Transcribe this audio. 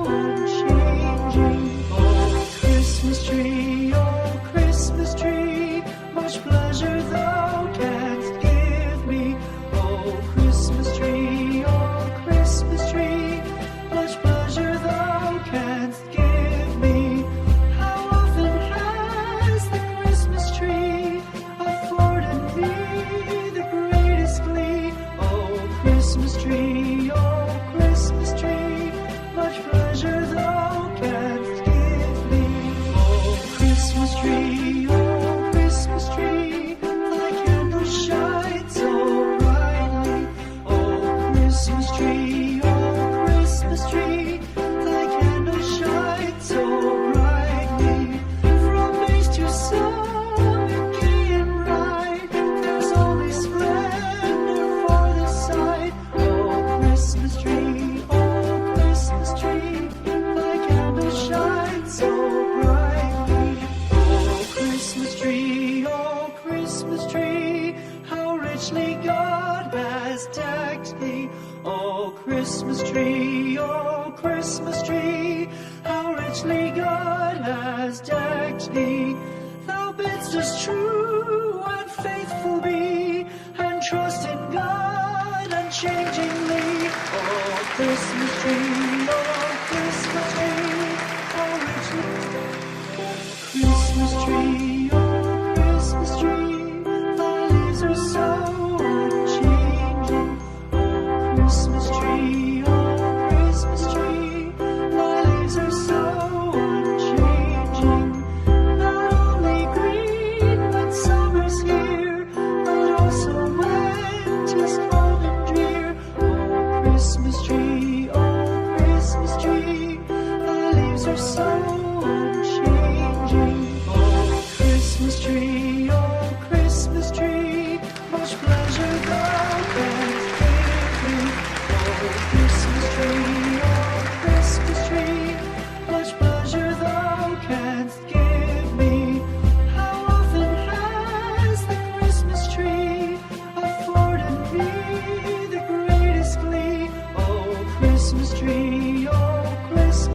unchanging. Oh, Christmas tree, much pleasure thou canst give me. Oh, Christmas tree, much pleasure thou canst give me. How often has the Christmas tree afforded me the greatest glee? Oh, Christmas tree, much pleasure thou canst give me. Oh, Christmas tree, thy candles shine so brightly. Oh, Christmas tree, thy candles shine so brightly. From base to summit, gay and bright, there's only splendor for the sight. Oh, Christmas tree, thy candles shine so brightly. Oh, Christmas tree, how richly God has decked thee. Oh, Christmas tree, how richly God has decked thee. Thou bidst us true and faithful be, and trust in God unchangingly. Oh, Christmas tree, how richly. Christmas tree, thy leaves are so unchanging. Oh, Christmas tree, thy leaves are so unchanging. Not only green when summer's here, but also when 'tis cold and drear. Oh, Christmas tree, thy leaves are so